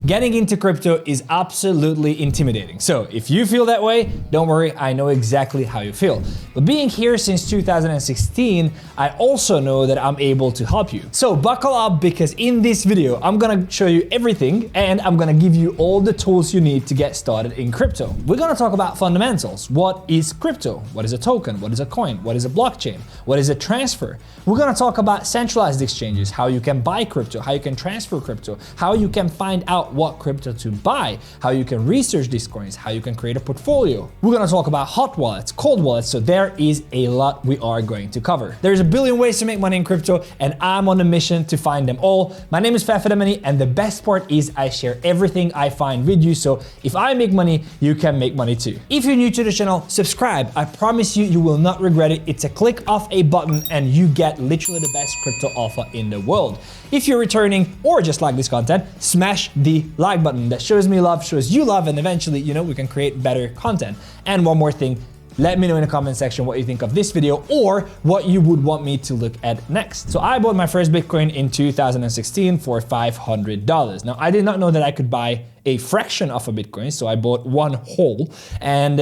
Getting into crypto is absolutely intimidating. So if you feel that way, don't worry, I know exactly how you feel. But being here since 2016, I also know that I'm able to help you. So buckle up, because in this video, I'm gonna show you everything and I'm gonna give you all the tools you need to get started in crypto. We're gonna talk about fundamentals. What is crypto? What is a token? What is a coin? What is a blockchain? What is a transfer? We're gonna talk about centralized exchanges, how you can buy crypto, how you can transfer crypto, how you can find out what crypto to buy, how you can research these coins, how you can create a portfolio. We're gonna talk about hot wallets, cold wallets, so there is a lot we are going to cover. There's a billion ways to make money in crypto, and I'm on a mission to find them all. My name is Fefe 𝗙𝗙𝗏𝗍, and the best part is I share everything I find with you, so if I make money, you can make money too. If you're new to the channel, subscribe. I promise you, you will not regret it. It's a click of a button and you get literally the best crypto alpha in the world. If you're returning or just like this content, smash the like button. That shows me love, shows you love, and eventually, we can create better content. And one more thing, let me know in the comment section what you think of this video or what you would want me to look at next. So I bought my first Bitcoin in 2016 for $500. Now, I did not know that I could buy a fraction of a Bitcoin, so I bought one whole, and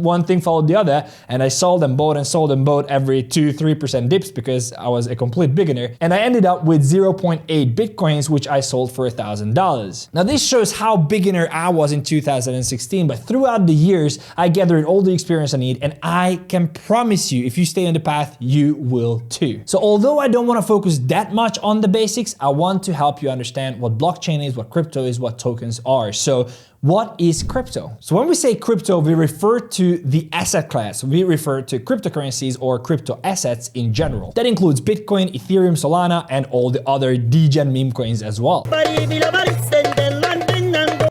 one thing followed the other, and I sold and bought every 2-3% dips because I was a complete beginner, and I ended up with 0.8 Bitcoins, which I sold for $1,000. Now this shows how beginner I was in 2016, but throughout the years, I gathered all the experience I need, and I can promise you, if you stay on the path, you will too. So although I don't want to focus that much on the basics, I want to help you understand what blockchain is, what crypto is, what tokens are. So what is crypto? So when we say crypto, we refer to the asset class. We refer to cryptocurrencies or crypto assets in general. That includes Bitcoin, Ethereum, Solana, and all the other degen meme coins as well.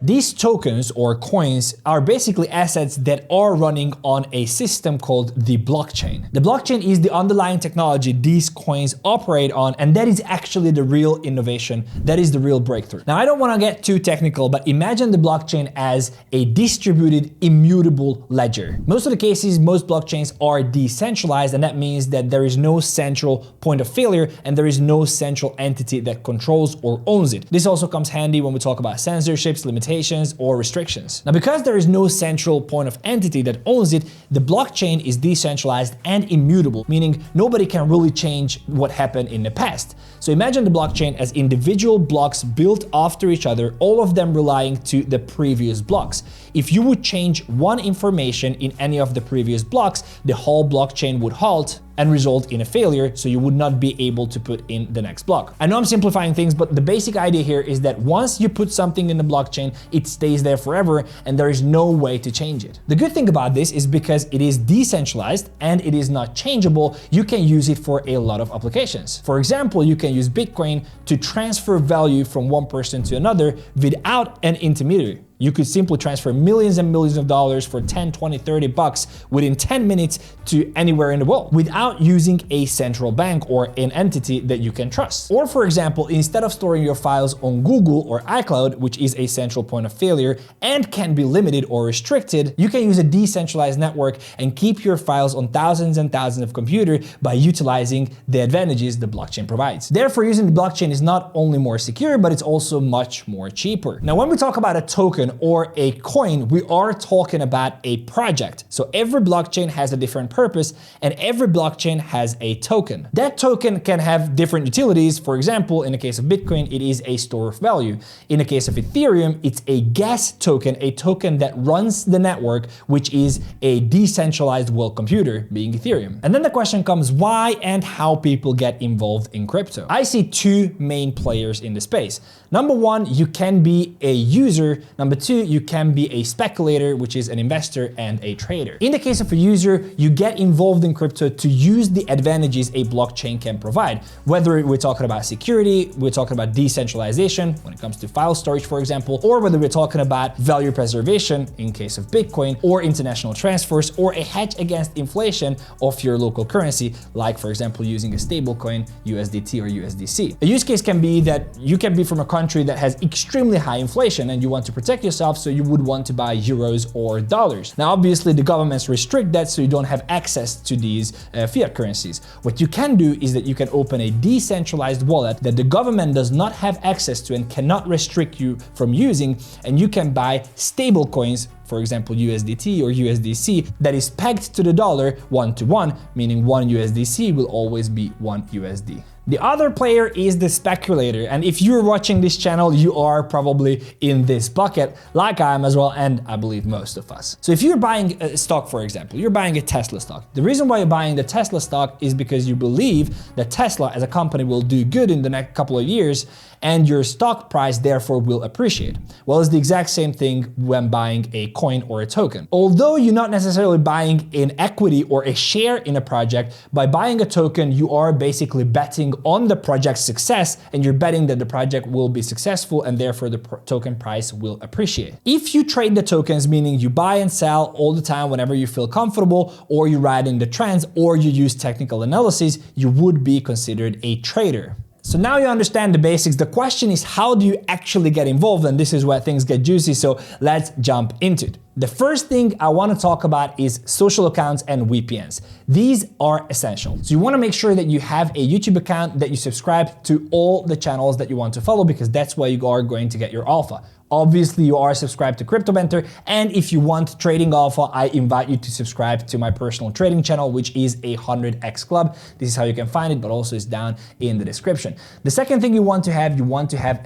These tokens or coins are basically assets that are running on a system called the blockchain. The blockchain is the underlying technology these coins operate on, and that is actually the real innovation. That is the real breakthrough. Now, I don't want to get too technical, but imagine the blockchain as a distributed, immutable ledger. Most of the cases, most blockchains are decentralized, and that means that there is no central point of failure and there is no central entity that controls or owns it. This also comes handy when we talk about censorships, limitations, or restrictions. Now, because there is no central point of entity that owns it, the blockchain is decentralized and immutable, meaning nobody can really change what happened in the past. So imagine the blockchain as individual blocks built after each other, all of them relying to the previous blocks. If you would change one information in any of the previous blocks, the whole blockchain would halt and result in a failure, so you would not be able to put in the next block. I know I'm simplifying things, but the basic idea here is that once you put something in the blockchain, it stays there forever and there is no way to change it. The good thing about this is because it is decentralized and it is not changeable, you can use it for a lot of applications. For example, you can use Bitcoin to transfer value from one person to another without an intermediary. You could simply transfer millions and millions of dollars for 10, 20, 30 bucks within 10 minutes to anywhere in the world without using a central bank or an entity that you can trust. Or for example, instead of storing your files on Google or iCloud, which is a central point of failure and can be limited or restricted, you can use a decentralized network and keep your files on thousands and thousands of computers by utilizing the advantages the blockchain provides. Therefore, using the blockchain is not only more secure, but it's also much more cheaper. Now, when we talk about a token or a coin, we are talking about a project. So every blockchain has a different purpose and every blockchain has a token. That token can have different utilities. For example, in the case of Bitcoin, it is a store of value. In the case of Ethereum, it's a gas token, a token that runs the network, which is a decentralized world computer, being Ethereum. And then the question comes, why and how people get involved in crypto? I see two main players in the space. Number one, you can be a user. Number two, you can be a speculator, which is an investor and a trader. In the case of a user, you get involved in crypto to use the advantages a blockchain can provide. Whether we're talking about security, we're talking about decentralization when it comes to file storage, for example, or whether we're talking about value preservation in case of Bitcoin, or international transfers, or a hedge against inflation of your local currency, like for example, using a stablecoin, USDT or USDC. A use case can be that you can be from a country that has extremely high inflation and you want to protect protect yourself, so you would want to buy euros or dollars. Now, obviously, the governments restrict that, so you don't have access to these fiat currencies. What you can do is that you can open a decentralized wallet that the government does not have access to and cannot restrict you from using, and you can buy stable coins, for example USDT or USDC, that is pegged to the dollar 1-to-1, meaning 1 USDC will always be 1 USD. The other player is the speculator, and if you're watching this channel, you are probably in this bucket, like I am as well, and I believe most of us. So if you're buying a stock, for example, you're buying a Tesla stock. The reason why you're buying the Tesla stock is because you believe that Tesla as a company will do good in the next couple of years, and your stock price therefore will appreciate. Well, it's the exact same thing when buying a coin or a token. Although you're not necessarily buying an equity or a share in a project, by buying a token, you are basically betting on the project's success, and you're betting that the project will be successful and therefore the token price will appreciate. If you trade the tokens, meaning you buy and sell all the time whenever you feel comfortable, or you ride in the trends, or you use technical analysis, you would be considered a trader. So now you understand the basics. The question is, how do you actually get involved? And this is where things get juicy, so let's jump into it. The first thing I want to talk about is social accounts and VPNs. These are essential. So you want to make sure that you have a YouTube account, that you subscribe to all the channels that you want to follow, because that's where you are going to get your alpha. Obviously, you are subscribed to Banter, and if you want trading alpha, I invite you to subscribe to my personal trading channel, which is a 100x Club. This is how you can find it, but also it's down in the description. The second thing you want to have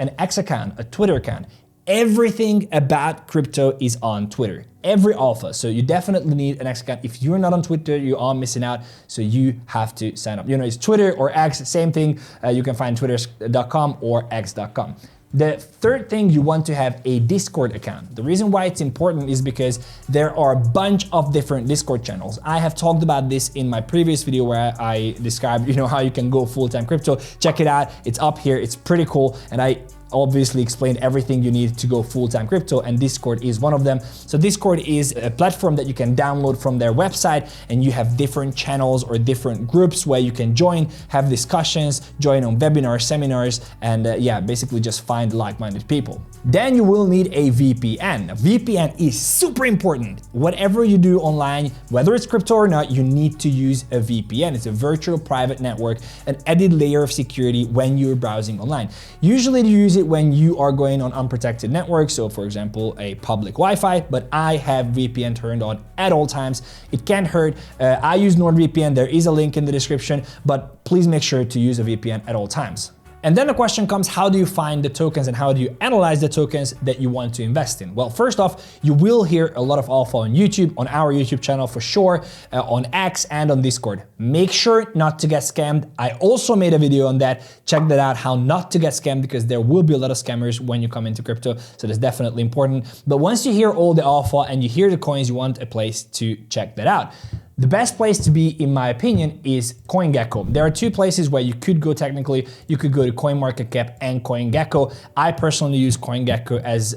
an X account, a Twitter account. Everything about crypto is on Twitter, every alpha. So you definitely need an X account. If you're not on Twitter, you are missing out. So you have to sign up. You know, it's Twitter or X, same thing. You can find twitter.com or x.com. The third thing, you want to have a Discord account. The reason why it's important is because there are a bunch of different Discord channels. I have talked about this in my previous video where I described, how you can go full-time crypto. Check it out. It's up here. It's pretty cool. And I obviously explained everything you need to go full-time crypto, and Discord is one of them. So Discord is a platform that you can download from their website, and you have different channels or different groups where you can join, have discussions, join on webinars, seminars, and basically just find like-minded people. Then you will need a VPN. A VPN is super important. Whatever you do online, whether it's crypto or not, you need to use a VPN. It's a virtual private network, an added layer of security when you're browsing online. Usually you use it when you are going on unprotected networks, so for example a public Wi-Fi, but I have VPN turned on at all times. It can't hurt. I use NordVPN. There is a link in the description, but please make sure to use a VPN at all times. And then the question comes, how do you find the tokens and how do you analyze the tokens that you want to invest in? Well, first off, you will hear a lot of alpha on YouTube, on our YouTube channel for sure, on X and on Discord. Make sure not to get scammed. I also made a video on that. Check that out, how not to get scammed, because there will be a lot of scammers when you come into crypto. So that's definitely important. But once you hear all the alpha and you hear the coins, you want a place to check that out. The best place to be, in my opinion, is CoinGecko. There are two places where you could go technically. You could go to CoinMarketCap and CoinGecko. I personally use CoinGecko as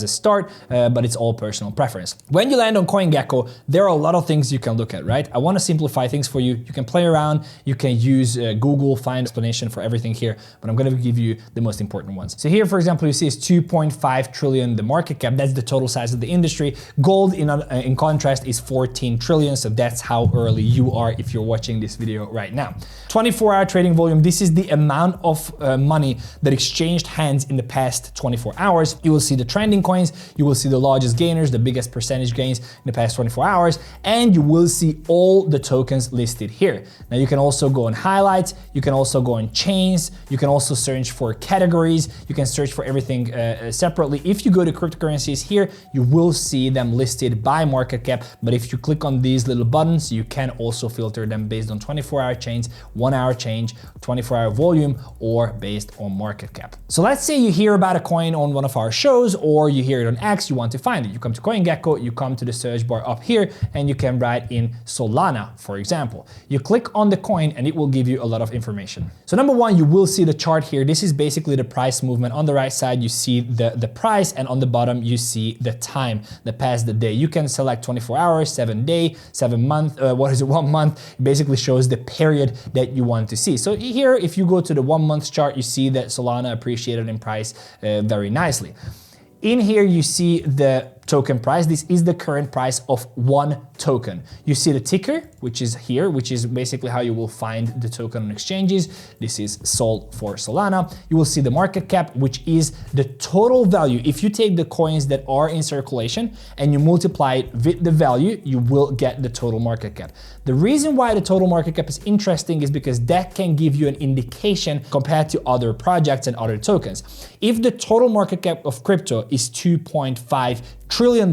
a start, but it's all personal preference. When you land on CoinGecko, there are a lot of things you can look at, right? I want to simplify things for you. You can play around. You can use Google, find explanation for everything here, but I'm going to give you the most important ones. So here, for example, you see it's 2.5 trillion, the market cap. That's the total size of the industry. Gold, in contrast, is 14 trillion. So that's how early you are if you're watching this video right now. 24-hour trading volume. This is the amount of money that exchanged hands in the past 24 hours. You will see the trending coins. You will see the largest gainers, the biggest percentage gains in the past 24 hours, and you will see all the tokens listed here. Now you can also go on highlights. You can also go on chains. You can also search for categories. You can search for everything separately. If you go to cryptocurrencies here, you will see them listed by market cap. But if you click on these little buttons, you can also filter them based on 24-hour chains, 1-hour change, 24-hour volume, or based on market cap. So let's say you hear about a coin on one of our shows, or you hear it on X, you want to find it. You come to CoinGecko, you come to the search bar up here, and you can write in Solana, for example. You click on the coin and it will give you a lot of information. So number one, you will see the chart here. This is basically the price movement. On the right side, you see the price, and on the bottom, you see the time, the past the day. You can select 24 hours, 7 day, 7 month, 1 month. It basically shows the period that you want to see. So here, if you go to the 1 month chart, you see that Solana appreciated in price very nicely. In here, you see the token price. This is the current price of one token. You see the ticker, which is here, which is basically how you will find the token on exchanges. This is sold for Solana. You will see the market cap, which is the total value. If you take the coins that are in circulation and you multiply it with the value, you will get the total market cap. The reason why the total market cap is interesting is because that can give you an indication compared to other projects and other tokens. If the total market cap of crypto is $2.5 trillion,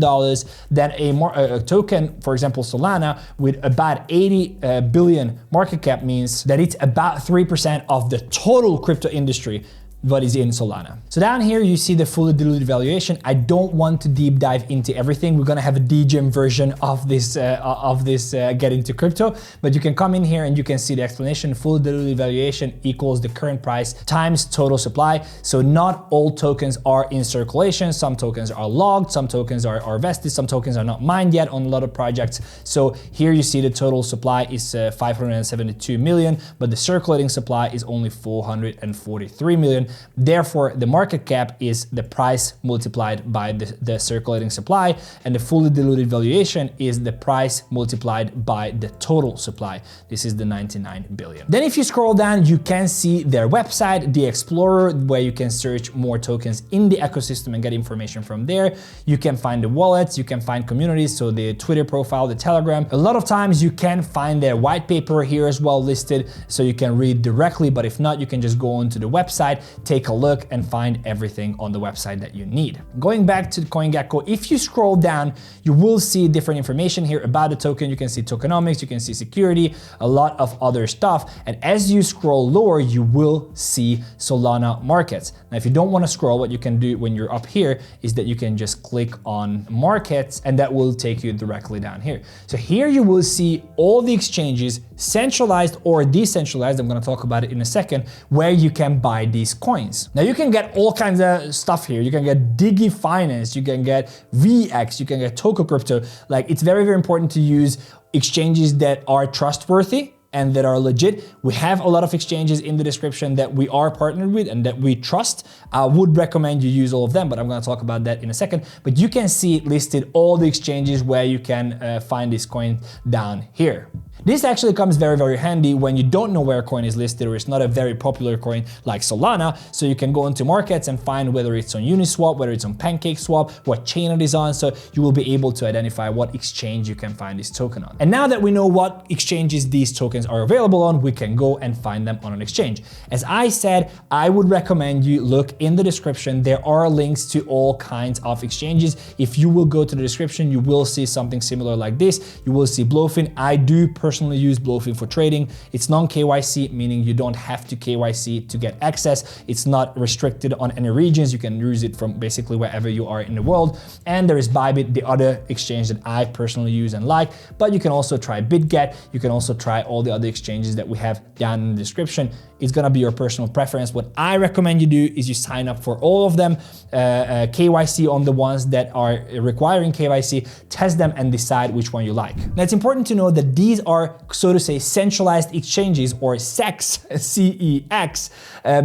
then a token, for example, Solana, with about 80 billion market cap means that it's about 3% of the total crypto industry what is in Solana. So down here, you see the fully diluted valuation. I don't want to deep dive into everything. We're gonna have a DGEM version of this Get Into Crypto, but you can come in here and you can see the explanation. Fully diluted valuation equals the current price times total supply. So not all tokens are in circulation. Some tokens are logged, some tokens are vested, some tokens are not mined yet on a lot of projects. So here you see the total supply is 572 million, but the circulating supply is only 443 million. Therefore, the market cap is the price multiplied by the circulating supply, and the fully diluted valuation is the price multiplied by the total supply. This is the 99 billion. Then if you scroll down, you can see their website, the Explorer, where you can search more tokens in the ecosystem and get information from there. You can find the wallets, you can find communities, so the Twitter profile, the Telegram. A lot of times you can find their white paper here as well listed, so you can read directly, but if not, you can just go onto the website, take a look and find everything on the website that you need. Going back to CoinGecko, if you scroll down, you will see different information here about the token. You can see tokenomics, you can see security, a lot of other stuff. And as you scroll lower, you will see Solana markets. Now, if you don't want to scroll, what you can do when you're up here is that you can just click on markets and that will take you directly down here. So here you will see all the exchanges, centralized or decentralized, I'm going to talk about it in a second, where you can buy these coins. Now you can get all kinds of stuff here. You can get DigiFinance, you can get VX, you can get Toko Crypto. Like, it's very, very important to use exchanges that are trustworthy and that are legit. We have a lot of exchanges in the description that we are partnered with and that we trust. I would recommend you use all of them, but I'm going to talk about that in a second. But you can see listed all the exchanges where you can find this coin down here. This actually comes very, very handy when you don't know where a coin is listed or it's not a very popular coin like Solana. So you can go into markets and find whether it's on Uniswap, whether it's on PancakeSwap, what chain it is on. So you will be able to identify what exchange you can find this token on. And now that we know what exchanges these tokens are available on, we can go and find them on an exchange. As I said, I would recommend you look in the description. There are links to all kinds of exchanges. If you will go to the description, you will see something similar like this. You will see Blofin. I do personally use Blofin for trading. It's non-KYC, meaning you don't have to KYC to get access. It's not restricted on any regions. You can use it from basically wherever you are in the world. And there is Bybit, the other exchange that I personally use and like, but you can also try BitGet. You can also try all the other exchanges that we have down in the description. It's gonna be your personal preference. What I recommend you do is you sign up for all of them, KYC on the ones that are requiring KYC, test them and decide which one you like. Now it's important to know that these are, so to say, centralized exchanges, or CEX, C-E-X,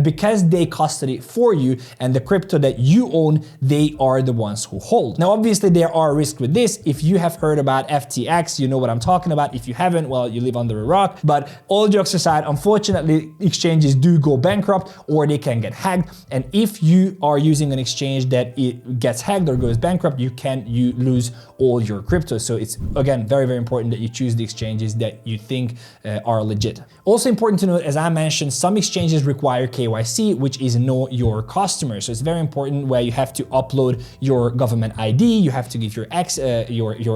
because they custody for you, and the crypto that you own, they are the ones who hold. Now obviously there are risks with this. If you have heard about FTX, you know what I'm talking about. If you haven't, well, you live under a rock. But all jokes aside, unfortunately, exchanges do go bankrupt or they can get hacked. And if you are using an exchange that it gets hacked or goes bankrupt, you lose all your crypto. So it's, again, very, very important that you choose the exchanges that you think are legit. Also important to note, as I mentioned, some exchanges require KYC, which is know your customer. So it's very important where you have to upload your government ID, you have to give your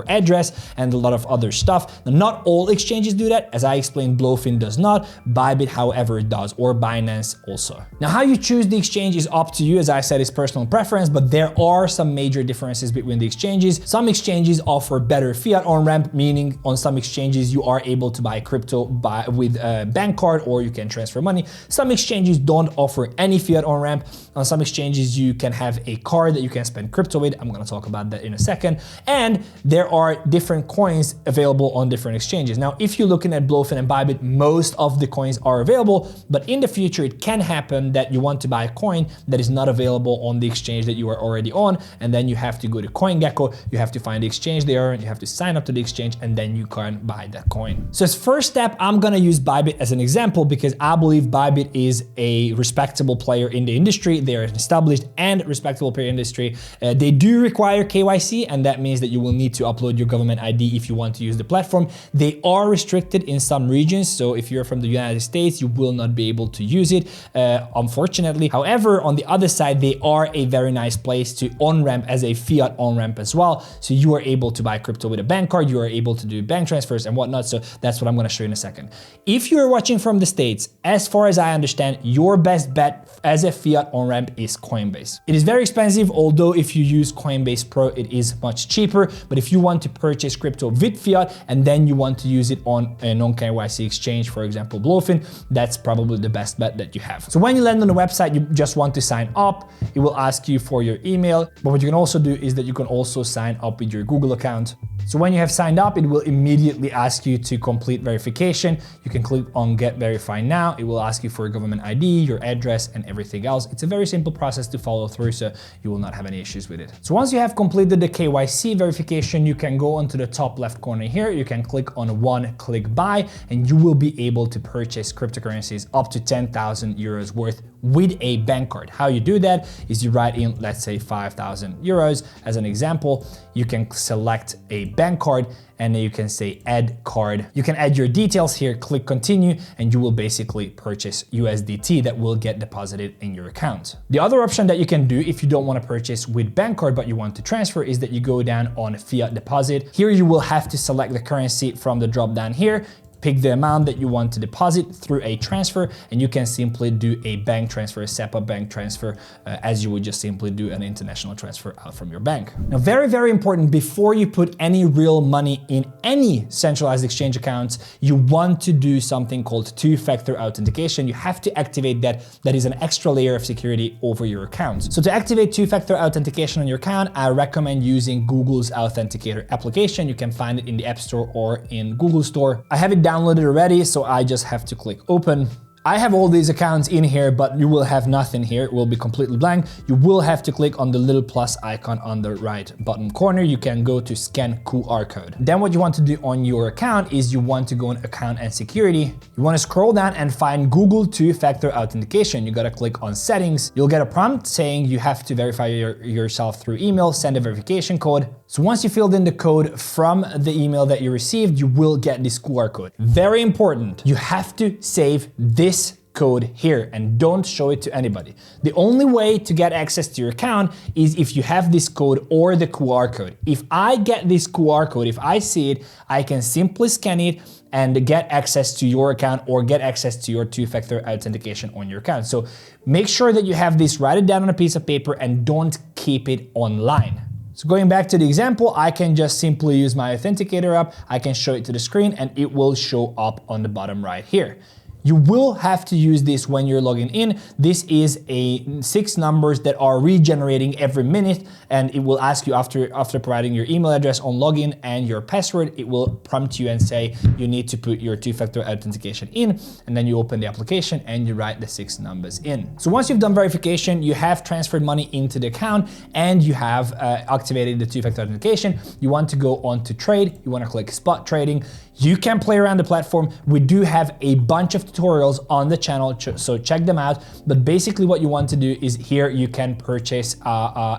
address and a lot of other stuff. Now, not all exchanges do that. As I explained, Blofin does not. Bybit, however, does, or Binance also. Now, how you choose the exchange is up to you. As I said, it's personal preference, but there are some major differences between the exchanges. Some exchanges offer better fiat on-ramp, meaning on some exchanges you are are able to buy crypto with a bank card, or you can transfer money. Some exchanges don't offer any fiat on-ramp. On some exchanges, you can have a card that you can spend crypto with. I'm gonna talk about that in a second. And there are different coins available on different exchanges. Now, if you're looking at Blofin and Bybit, most of the coins are available, but in the future, it can happen that you want to buy a coin that is not available on the exchange that you are already on, and then you have to go to CoinGecko, you have to find the exchange they are, and you have to sign up to the exchange, and then you can buy that coin. So as first step, I'm gonna use Bybit as an example because I believe Bybit is a respectable player in the industry. They are an established and respectable player in the industry. They do require KYC, and that means that you will need to upload your government ID if you want to use the platform. They are restricted in some regions, so if you're from the United States, you will not be able to use it, unfortunately. However, on the other side, they are a very nice place to on-ramp as a fiat on-ramp as well. So you are able to buy crypto with a bank card, you are able to do bank transfers and whatnot. So that's what I'm gonna show you in a second. If you're watching from the States, as far as I understand, your best bet as a fiat on-ramp is Coinbase. It is very expensive, although if you use Coinbase Pro, it is much cheaper. But if you want to purchase crypto with fiat and then you want to use it on a non-KYC exchange, for example, Blofin, that's probably the best bet that you have. So when you land on the website, you just want to sign up. It will ask you for your email, but what you can also do is that you can also sign up with your Google account. So when you have signed up, it will immediately ask you to complete verification. You can click on Get Verified Now. It will ask you for a government ID, your address, and everything else. It's a very simple process to follow through, so you will not have any issues with it. So once you have completed the KYC verification, you can go onto the top left corner here. You can click on one-click buy, and you will be able to purchase cryptocurrencies up to 10,000 euros worth with a bank card. How you do that is you write in, let's say 5,000 euros as an example. You can select a bank card and then you can say add card. You can add your details here, click continue, and you will basically purchase USDT that will get deposited in your account. The other option that you can do if you don't want to purchase with bank card but you want to transfer is that you go down on fiat deposit. Here you will have to select the currency from the drop down here. Pick the amount that you want to deposit through a transfer, and you can simply do a bank transfer, a SEPA bank transfer, as you would just simply do an international transfer out from your bank. Now, very, very important, before you put any real money in any centralized exchange accounts, you want to do something called two-factor authentication. You have to activate that. That is an extra layer of security over your account. So to activate two-factor authentication on your account, I recommend using Google's Authenticator application. You can find it in the App Store or in Google Store. I have it downloaded already, so I just have to click open. I have all these accounts in here, but you will have nothing here. It will be completely blank. You will have to click on the little plus icon on the right bottom corner. You can go to scan QR code. Then what you want to do on your account is you want to go on account and security. You want to scroll down and find Google two-factor authentication. You got to click on settings. You'll get a prompt saying you have to verify yourself through email, send a verification code. So once you filled in the code from the email that you received, you will get this QR code. Very important. You have to save this code here and don't show it to anybody. The only way to get access to your account is if you have this code or the QR code. If I get this QR code, if I see it, I can simply scan it and get access to your account or get access to your two-factor authentication on your account. So make sure that you have this, write it down on a piece of paper and don't keep it online. So going back to the example, I can just simply use my Authenticator app. I can show it to the screen and it will show up on the bottom right here. You will have to use this when you're logging in. This is a 6 numbers that are regenerating every minute, and it will ask you after providing your email address on login and your password, it will prompt you and say you need to put your two-factor authentication in, and then you open the application and you write the 6 numbers in. So once you've done verification, you have transferred money into the account and you have activated the two-factor authentication. You want to go on to trade, you want to click spot trading. You can play around the platform. We do have a bunch of tutorials on the channel, so check them out. But basically what you want to do is here you can purchase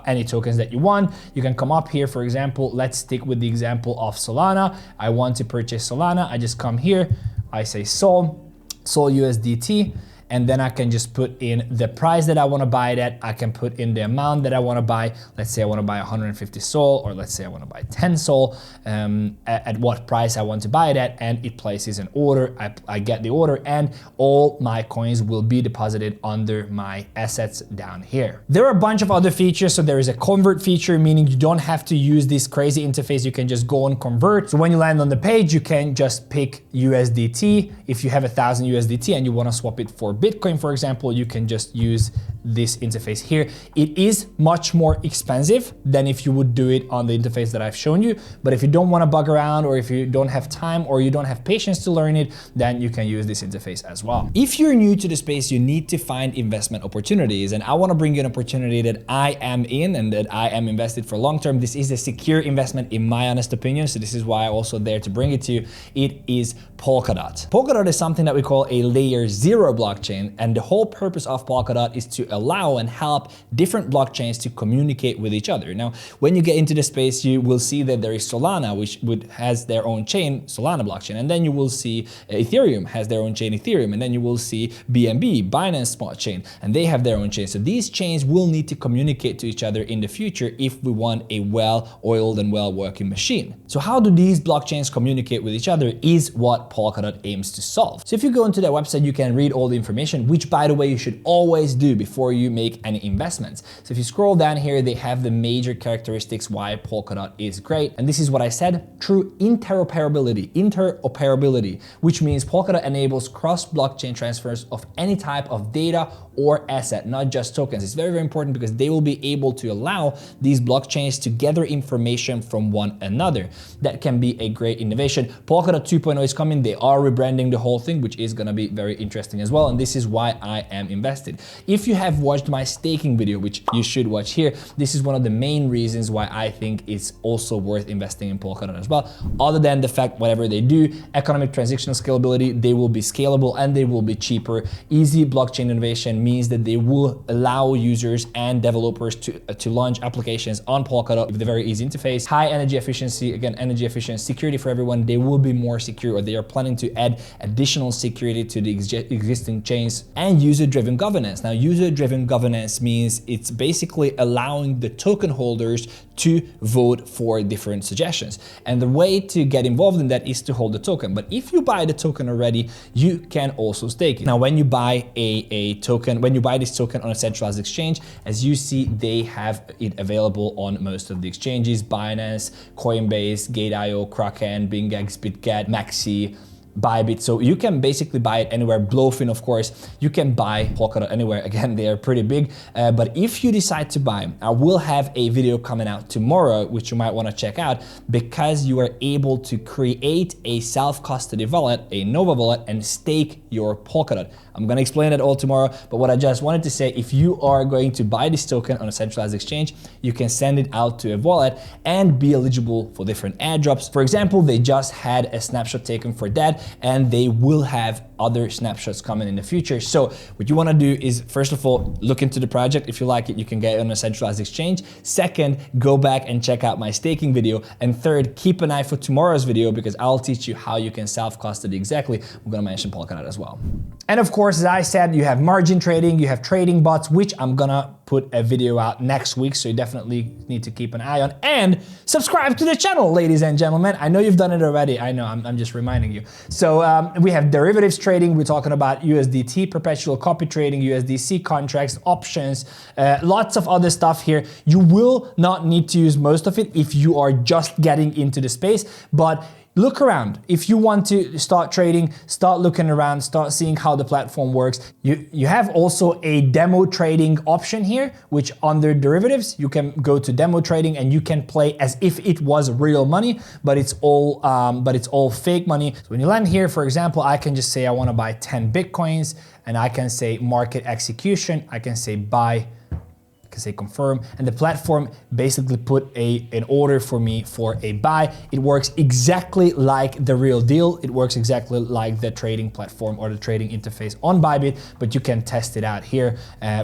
any tokens that you want. You can come up here, for example, let's stick with the example of Solana. I want to purchase Solana. I just come here, I say Sol USDT, and then I can just put in the price that I want to buy it at. I can put in the amount that I want to buy. Let's say I want to buy 150 SOL, or let's say I want to buy 10 SOL, at what price I want to buy it at, and it places an order. I get the order, and all my coins will be deposited under my assets down here. There are a bunch of other features. So there is a convert feature, meaning you don't have to use this crazy interface. You can just go and convert. So when you land on the page, you can just pick USDT. If you have 1,000 USDT and you want to swap it for Bitcoin, for example, you can just use this interface here. It is much more expensive than if you would do it on the interface that I've shown you. But if you don't want to bug around, or if you don't have time, or you don't have patience to learn it, then you can use this interface as well. If you're new to the space, you need to find investment opportunities. And I want to bring you an opportunity that I am in and that I am invested for long term. This is a secure investment in my honest opinion. So this is why I'm also there to bring it to you. It is Polkadot. Polkadot is something that we call a layer 0 blockchain. And the whole purpose of Polkadot is to allow and help different blockchains to communicate with each other. Now, when you get into the space, you will see that there is Solana, which has their own chain, Solana blockchain. And then you will see Ethereum has their own chain, Ethereum. And then you will see BNB, Binance Smart Chain, and they have their own chain. So these chains will need to communicate to each other in the future if we want a well-oiled and well-working machine. So how do these blockchains communicate with each other is what Polkadot aims to solve. So if you go into their website, you can read all the information, which by the way, you should always do before you make any investments. So if you scroll down here, they have the major characteristics why Polkadot is great. And this is what I said, true interoperability, which means Polkadot enables cross-blockchain transfers of any type of data or asset, not just tokens. It's very, very important because they will be able to allow these blockchains to gather information from one another. That can be a great innovation. Polkadot 2.0 is coming. They are rebranding the whole thing, which is going to be very interesting as well. And this is why I am invested. If you have watched my staking video, which you should watch here, this is one of the main reasons why I think it's also worth investing in Polkadot as well. Other than the fact, whatever they do, economic transactional scalability, they will be scalable and they will be cheaper. Easy blockchain innovation means that they will allow users and developers to launch applications on Polkadot with a very easy interface. High energy efficiency, again, energy efficient, security for everyone. They will be more secure, or they are planning to add additional security to the existing chains, and user-driven governance. Now, user-driven governance means it's basically allowing the token holders to vote for different suggestions. And the way to get involved in that is to hold the token. But if you buy the token already, you can also stake it. Now, when you buy a token, when you buy this token on a centralized exchange, as you see, they have it available on most of the exchanges: Binance, Coinbase, Gate.io, Kraken, BingX, BitGet, Maxi, Bybit. So you can basically buy it anywhere. Blofin, of course, you can buy Polkadot anywhere. Again, they are pretty big. But if you decide to buy, I will have a video coming out tomorrow, which you might want to check out, because you are able to create a self-custody wallet, a Nova wallet, and stake your Polkadot. I'm going to explain it all tomorrow, but what I just wanted to say, if you are going to buy this token on a centralized exchange, you can send it out to a wallet and be eligible for different airdrops. For example, they just had a snapshot taken for that, and they will have other snapshots coming in the future. So what you want to do is, first of all, look into the project. If you like it, you can get it on a centralized exchange. Second, go back and check out my staking video. And third, keep an eye for tomorrow's video, because I'll teach you how you can self-custody exactly. I'm going to mention Polkadot as well. And of course, as I said, you have margin trading, you have trading bots, which I'm gonna put a video out next week, so you definitely need to keep an eye on. And subscribe to the channel, ladies and gentlemen. I know you've done it already. I know, I'm just reminding you. So we have derivatives trading. We're talking about USDT, perpetual copy trading, USDC contracts, options, lots of other stuff here. You will not need to use most of it if you are just getting into the space, but look around. If you want to start trading, start looking around, start seeing how the platform works. You have also a demo trading option here, which under derivatives, you can go to demo trading and you can play as if it was real money, but it's all fake money. So when you land here, for example, I can just say I want to buy 10 Bitcoins, and I can say market execution. I can say buy, say confirm, and the platform basically put an order for me for a buy. It works exactly like the real deal. It works exactly like the trading platform or the trading interface on Bybit, but you can test it out here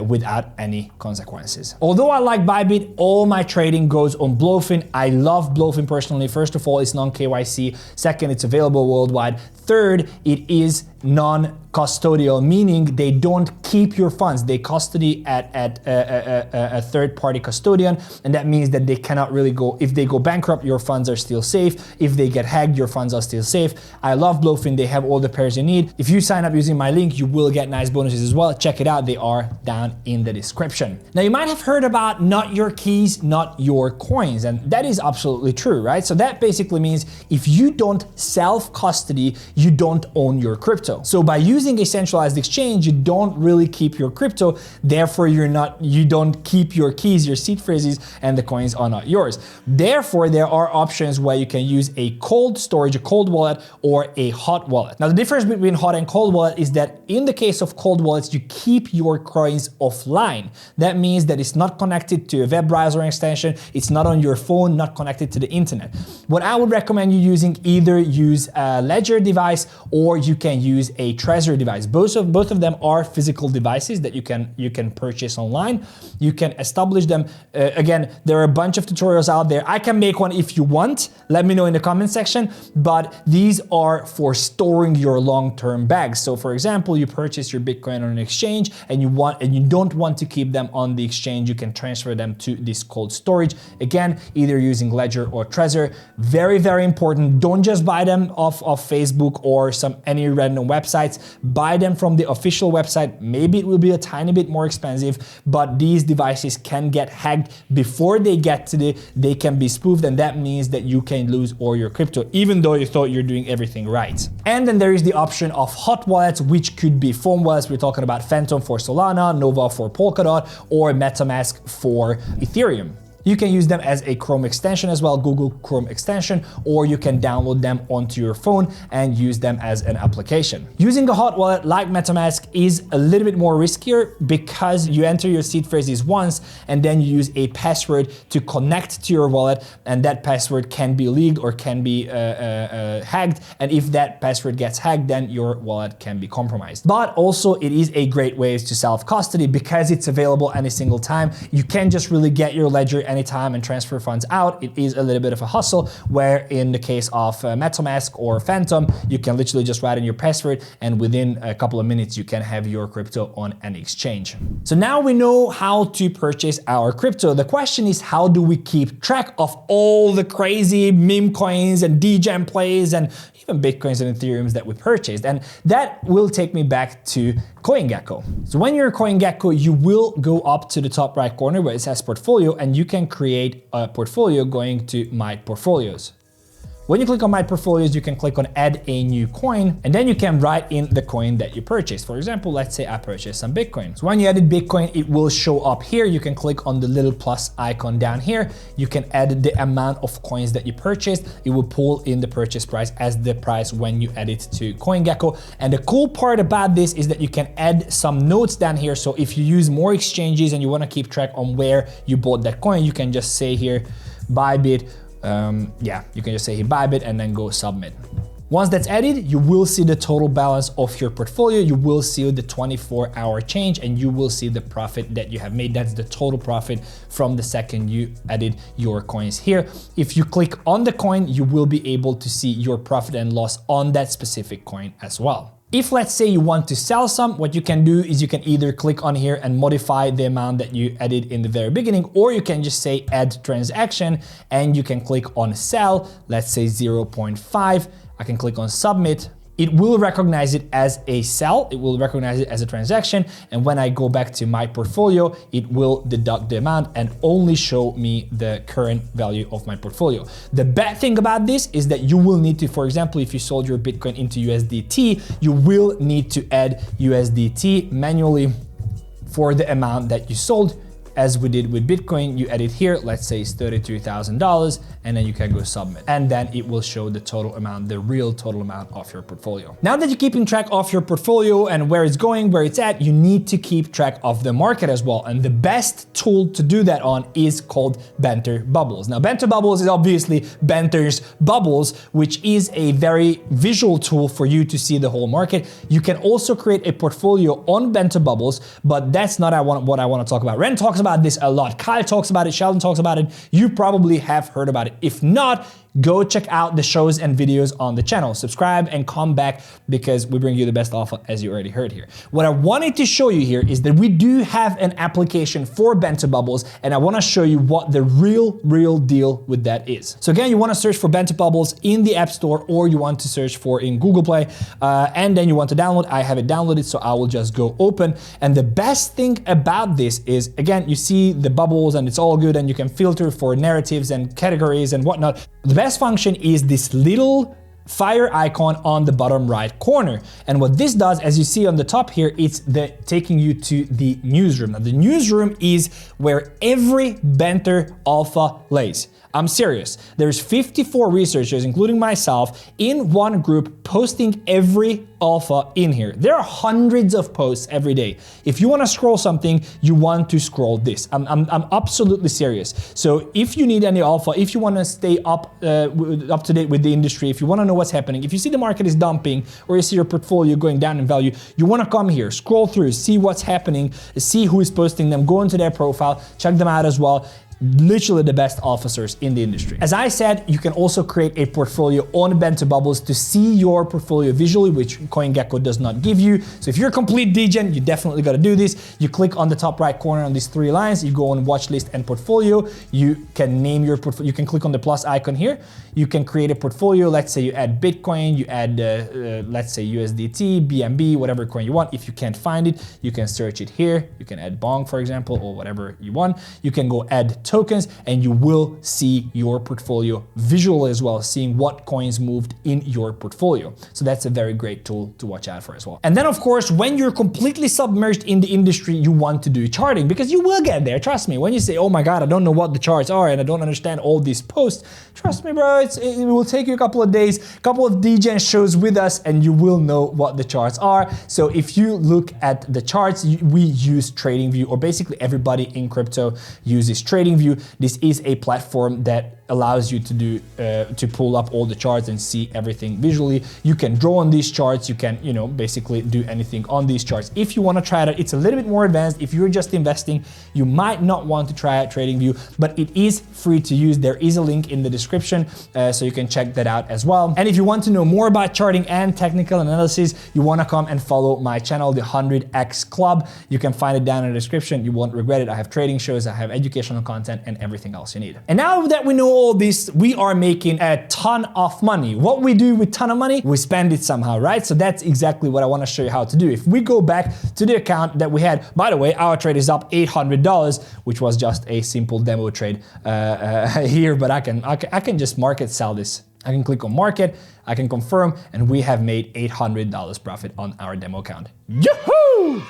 without any consequences. Although I like Bybit, all my trading goes on Blofin. I love Blofin personally. First of all, it's non-KYC. Second, it's available worldwide. Third, it is non-custodial, meaning they don't keep your funds. They custody at a third-party custodian, and that means that they cannot really go, if they go bankrupt, your funds are still safe. If they get hacked, your funds are still safe. I love Blofin. They have all the pairs you need. If you sign up using my link, you will get nice bonuses as well. Check it out. They are down in the description. Now, you might have heard about not your keys, not your coins, and that is absolutely true, right? So that basically means if you don't self-custody, you don't own your crypto. So by using a centralized exchange, you don't really keep your crypto. Therefore, you don't keep your keys, your seed phrases, and the coins are not yours. Therefore, there are options where you can use a cold storage, a cold wallet, or a hot wallet. Now, the difference between hot and cold wallet is that in the case of cold wallets, you keep your coins offline. That means that it's not connected to a web browser extension. It's not on your phone, not connected to the internet. What I would recommend you using, either use a Ledger device or you can use a Trezor device. Both of them are physical devices that you can purchase online. You can establish them. Again, there are a bunch of tutorials out there. I can make one if you want. Let me know in the comment section. But these are for storing your long-term bags. So for example, you purchase your Bitcoin on an exchange and you don't want to keep them on the exchange, you can transfer them to this cold storage. Again, either using Ledger or Trezor. Very, very important. Don't just buy them off of Facebook or any random websites. Buy them from the official website. Maybe it will be a tiny bit more expensive, but these devices can get hacked before they get to they can be spoofed, and that means that you can lose all your crypto, even though you thought you're doing everything right. And then there is the option of hot wallets, which could be foam wallets. We're talking about Phantom for Solana, Nova for Polkadot, or MetaMask for Ethereum. You can use them as a Chrome extension as well, Google Chrome extension, or you can download them onto your phone and use them as an application. Using a hot wallet like MetaMask is a little bit more riskier because you enter your seed phrases once and then you use a password to connect to your wallet, and that password can be leaked or can be hacked. And if that password gets hacked, then your wallet can be compromised. But also it is a great way to self-custody because it's available any single time. You can just really get your ledger anytime and transfer funds out. It is a little bit of a hustle, where in the case of MetaMask or Phantom, you can literally just write in your password and within a couple of minutes you can have your crypto on an exchange. So now we know how to purchase our crypto. The question is, how do we keep track of all the crazy meme coins and degen plays and even Bitcoins and Ethereums that we purchased? And that will take me back to CoinGecko. So when you're CoinGecko, you will go up to the top right corner where it says portfolio, and you can create a portfolio going to My Portfolios. When you click on My Portfolios, you can click on Add a New Coin, and then you can write in the coin that you purchased. For example, let's say I purchased some Bitcoin. So when you added Bitcoin, it will show up here. You can click on the little plus icon down here. You can add the amount of coins that you purchased. It will pull in the purchase price as the price when you add it to CoinGecko. And the cool part about this is that you can add some notes down here. So if you use more exchanges and you want to keep track on where you bought that coin, you can just say here, Bybit. You can just say here Bybit and then go submit. Once that's added, you will see the total balance of your portfolio. You will see the 24-hour change, and you will see the profit that you have made. That's the total profit from the second you added your coins here. If you click on the coin, you will be able to see your profit and loss on that specific coin as well. If let's say you want to sell some, what you can do is you can either click on here and modify the amount that you added in the very beginning, or you can just say add transaction and you can click on sell, let's say 0.5. I can click on submit. It will recognize it as a sell, it will recognize it as a transaction, and when I go back to my portfolio, it will deduct the amount and only show me the current value of my portfolio. The bad thing about this is that you will need to, for example, if you sold your Bitcoin into USDT, you will need to add USDT manually for the amount that you sold. As we did with Bitcoin, you add it here, let's say it's $32,000, and then you can go submit. And then it will show the total amount, the real total amount of your portfolio. Now that you're keeping track of your portfolio and where it's going, where it's at, you need to keep track of the market as well. And the best tool to do that on is called Banter Bubbles. Now, Banter Bubbles is obviously Banter's Bubbles, which is a very visual tool for you to see the whole market. You can also create a portfolio on Banter Bubbles, but that's not what I want to talk about. Ren talks about this a lot. Kyle talks about it, Sheldon talks about it. You probably have heard about it. If not, go check out the shows and videos on the channel. Subscribe and come back because we bring you the best alpha, as you already heard here. What I wanted to show you here is that we do have an application for Banter Bubbles, and I want to show you what the real deal with that is. So again, you want to search for Banter Bubbles in the App Store, or you want to search for in Google Play, and then you want to download. I have it downloaded, so I will just go open. And the best thing about this is, again, you see the bubbles and it's all good, and you can filter for narratives and categories and whatnot. The best function is this little fire icon on the bottom right corner. And what this does, as you see on the top here, it's taking you to the newsroom. Now, the newsroom is where every Banter alpha lays. I'm serious. There's 54 researchers, including myself, in one group posting every alpha in here. There are hundreds of posts every day. If you want to scroll something, you want to scroll this. I'm absolutely serious. So if you need any alpha, if you want to stay up to date with the industry, if you want to know what's happening, if you see the market is dumping or you see your portfolio going down in value, you want to come here, scroll through, see what's happening, see who is posting them, go into their profile, check them out as well. Literally the best officers in the industry. As I said, you can also create a portfolio on Banter Bubbles to see your portfolio visually, which CoinGecko does not give you. So if you're a complete degen, you definitely got to do this. You click on the top right corner on these three lines, you go on watch list and portfolio. You can name your portfolio. You can click on the plus icon here. You can create a portfolio. Let's say you add Bitcoin, you add, let's say USDT, BNB, whatever coin you want. If you can't find it, you can search it here. You can add Bong, for example, or whatever you want. You can go add tokens, and you will see your portfolio visually as well, seeing what coins moved in your portfolio. So that's a very great tool to watch out for as well. And then of course, when you're completely submerged in the industry, you want to do charting, because you will get there. Trust me. When you say, oh my God, I don't know what the charts are and I don't understand all these posts, trust me, bro, it will take you a couple of days, a couple of degen shows with us, and you will know what the charts are. So if you look at the charts, we use TradingView, or basically everybody in crypto uses TradingView. This is a platform that allows you to do to pull up all the charts and see everything visually. You can draw on these charts. You can, basically do anything on these charts. If you want to try it, it's a little bit more advanced. If you're just investing, you might not want to try out TradingView, but it is free to use. There is a link in the description, so you can check that out as well. And if you want to know more about charting and technical analysis, you want to come and follow my channel, the 100x Club. You can find it down in the description. You won't regret it. I have trading shows, I have educational content, and everything else you need. And now that we know all this, we are making a ton of money. What we do with ton of money, we spend it somehow, right? So that's exactly what I want to show you how to do. If we go back to the account that we had, by the way, our trade is up $800, which was just a simple demo trade here, but I can just market sell this. I can click on market, I can confirm, and we have made $800 profit on our demo account. Yahoo!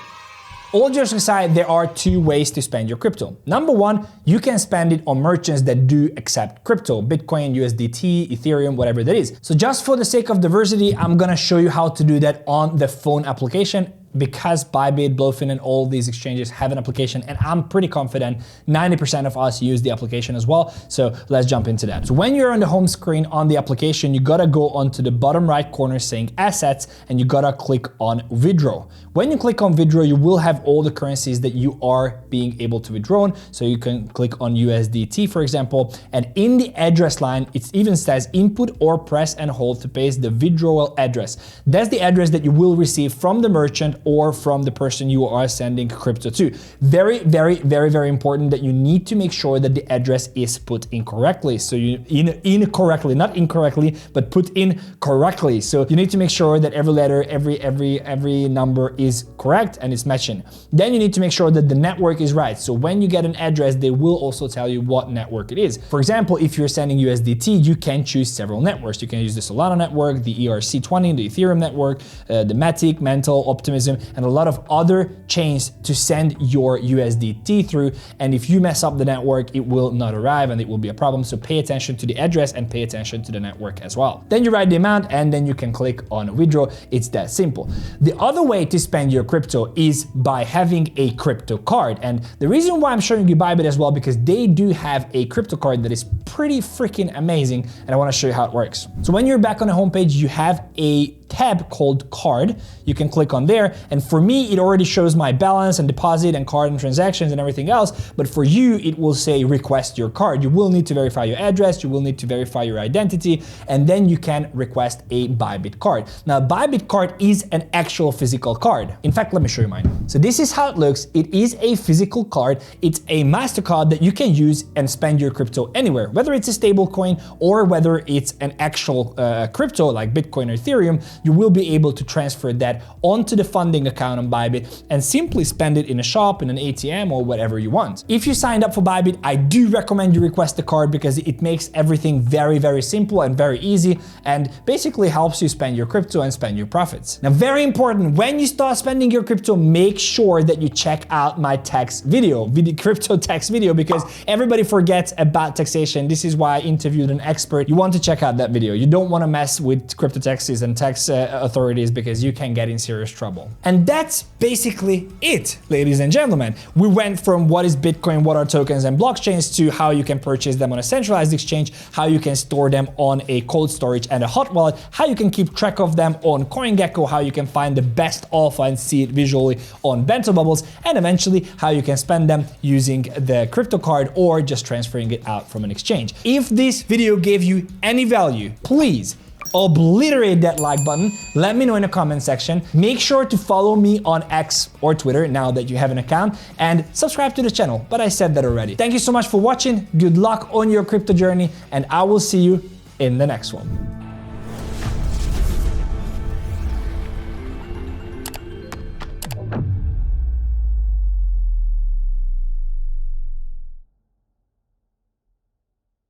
All jokes aside, there are two ways to spend your crypto. Number one, you can spend it on merchants that do accept crypto, Bitcoin, USDT, Ethereum, whatever that is. So just for the sake of diversity, I'm gonna show you how to do that on the phone application, because Bybit, Blofin, and all these exchanges have an application, and I'm pretty confident 90% of us use the application as well. So let's jump into that. So when you're on the home screen on the application, you gotta go onto the bottom right corner saying assets, and you gotta click on withdraw. When you click on withdraw, you will have all the currencies that you are being able to withdraw. So you can click on USDT, for example, and in the address line, it even says input or press and hold to paste the withdrawal address. That's the address that you will receive from the merchant or from the person you are sending crypto to. Very, very, very, very important that you need to make sure that the address is put in correctly. So incorrectly, not incorrectly, but put in correctly. So you need to make sure that every letter, every number is correct and it's matching. Then you need to make sure that the network is right. So when you get an address, they will also tell you what network it is. For example, if you're sending USDT, you can choose several networks. You can use the Solana network, the ERC20, the Ethereum network, the Matic, Mental, Optimism, and a lot of other chains to send your USDT through. And if you mess up the network, it will not arrive and it will be a problem. So pay attention to the address and pay attention to the network as well. Then you write the amount and then you can click on withdraw. It's that simple. The other way to spend your crypto is by having a crypto card. And the reason why I'm showing you Bybit as well, because they do have a crypto card that is pretty freaking amazing. And I want to show you how it works. So when you're back on the homepage, you have a tab called card. You can click on there, and for me, it already shows my balance and deposit and card and transactions and everything else, but for you, it will say request your card. You will need to verify your address, you will need to verify your identity, and then you can request a Bybit card. Now, Bybit card is an actual physical card. In fact, let me show you mine. So this is how it looks. It is a physical card. It's a MasterCard that you can use and spend your crypto anywhere, whether it's a stable coin or whether it's an actual crypto like Bitcoin or Ethereum. You will be able to transfer that onto the funding account on Bybit and simply spend it in a shop, in an ATM, or whatever you want. If you signed up for Bybit, I do recommend you request the card because it makes everything very, very simple and very easy, and basically helps you spend your crypto and spend your profits. Now, very important, when you start spending your crypto, make sure that you check out my tax video, crypto tax video, because everybody forgets about taxation. This is why I interviewed an expert. You want to check out that video. You don't want to mess with crypto taxes and tax authorities because you can get in serious trouble. And that's basically it, ladies and gentlemen. We went from what is Bitcoin, what are tokens and blockchains, to how you can purchase them on a centralized exchange, how you can store them on a cold storage and a hot wallet, how you can keep track of them on CoinGecko, how you can find the best alpha and see it visually on Banter bubbles, and eventually how you can spend them using the crypto card or just transferring it out from an exchange. If this video gave you any value, please obliterate that like button. Let me know in the comment section. Make sure to follow me on X or Twitter now that you have an account, and subscribe to the channel, but I said that already. Thank you so much for watching. Good luck on your crypto journey, and I will see you in the next one.